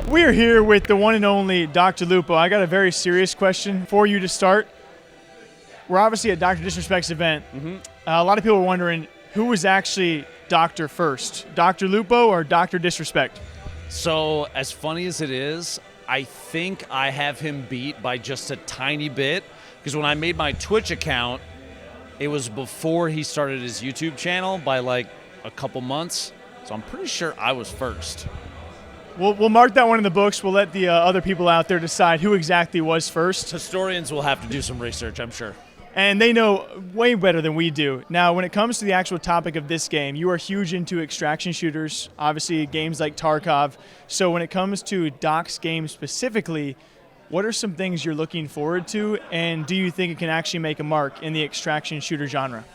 We're here with the one and only Dr. Lupo. I got a very serious question for you to start. We're obviously at Dr. Disrespect's event. A lot of people are wondering who was actually Dr. first, Dr. Lupo or Dr. Disrespect? So, as funny as it is, I think I have him beat by just a tiny bit, because when I made my Twitch account, it was before he started his YouTube channel by like a couple months, so I'm pretty sure I was first. We'll mark that one in the books. We'll let the other people out there decide who exactly was first. Historians will have to do some research, I'm sure. And they know way better than we do. Now, when it comes to the actual topic of this game, you are huge into extraction shooters, obviously games like Tarkov. So when it comes to Doc's game specifically, what are some things you're looking forward to, and do you think it can actually make a mark in the extraction shooter genre?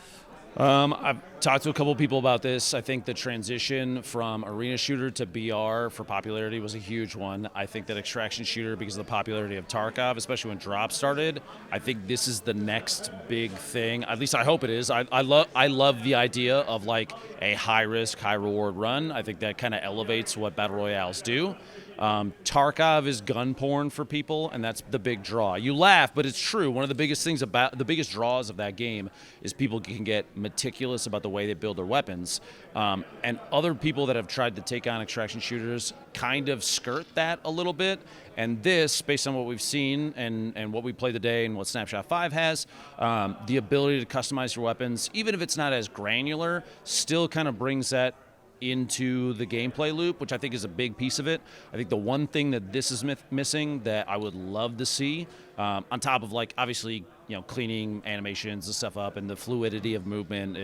I've talked to a couple people about this. I think the transition from arena shooter to BR for popularity was a huge one. I think that extraction shooter, because of the popularity of Tarkov, especially when Drop started, I think this is the next big thing. At least I hope it is. I love the idea of like a high risk, high reward run. I think that kind of elevates what battle royales do. Tarkov is gun porn for people, and that's the big draw. You laugh, but it's true. One of the biggest things about the biggest draws of that game is people can get meticulous about the way they build their weapons. And other people that have tried to take on extraction shooters kind of skirt that a little bit. And this, based on what we've seen and what we played today and what Snapshot 5 has, the ability to customize your weapons, even if it's not as granular, still kind of brings that into the gameplay loop, which I think is a big piece of it. I think the one thing that this is missing that I would love to see, on top of like obviously cleaning animations and stuff up, and the fluidity of movement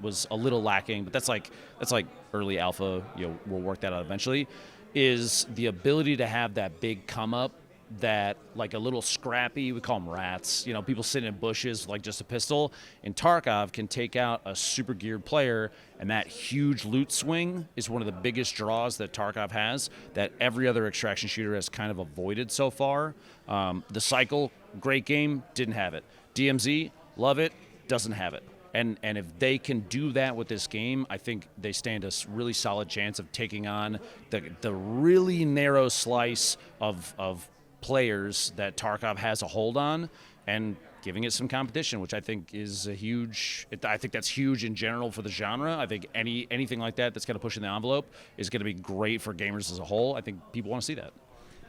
was a little lacking, but that's like early alpha. We'll work that out eventually. Is the ability to have that big come up, that like a little scrappy, we call them rats, people sitting in bushes like just a pistol, and Tarkov can take out a super geared player, and that huge loot swing is one of the biggest draws that Tarkov has that every other extraction shooter has kind of avoided so far. The Cycle, great game, didn't have it. DMZ, love it, doesn't have it. And if they can do that with this game, I think they stand a really solid chance of taking on the really narrow slice of players that Tarkov has a hold on, and giving it some competition, which I think is I think that's huge in general for the genre. I think anything like that's going to push in the envelope is going to be great for gamers as a whole. I think people want to see that.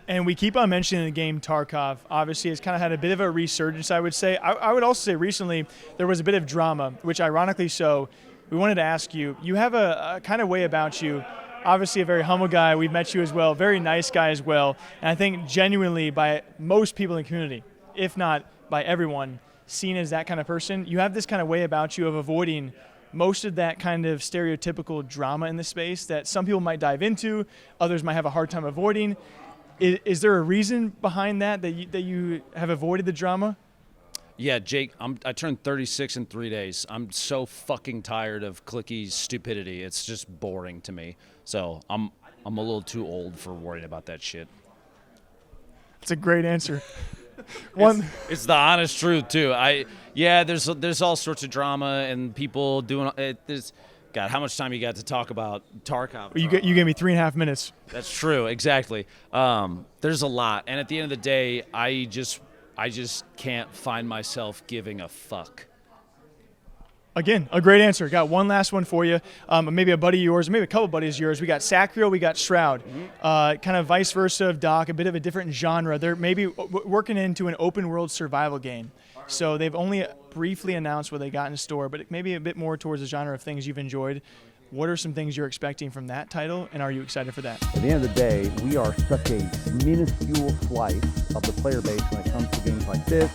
And we keep on mentioning the game Tarkov. Obviously, it's kind of had a bit of a resurgence, I would say. I would also say recently there was a bit of drama, which ironically so, we wanted to ask you, you have a kind of way about you. Obviously a very humble guy. We've met you as well. Very nice guy as well. And I think genuinely by most people in the community, if not by everyone, seen as that kind of person, you have this kind of way about you of avoiding most of that kind of stereotypical drama in the space that some people might dive into, others might have a hard time avoiding. Is there a reason behind that you have avoided the drama? Yeah, Jake, I turned 36 in 3 days. I'm so fucking tired of clicky stupidity. It's just boring to me. So I'm a little too old for worrying about that shit. It's a great answer. It's the honest truth too. There's all sorts of drama and people doing it. God, how much time you got to talk about Tarkov? You gave me 3.5 minutes. That's true, exactly. There's a lot, and at the end of the day, I just can't find myself giving a fuck. Again, a great answer. Got one last one for you. Maybe a buddy of yours, maybe a couple buddies of yours. We got Sacriel, we got Shroud. Kind of vice versa of Doc, a bit of a different genre. They're maybe working into an open world survival game. So they've only briefly announced what they got in store, but maybe a bit more towards the genre of things you've enjoyed. What are some things you're expecting from that title, and are you excited for that? At the end of the day, we are such a minuscule slice of the player base when it comes to games like this.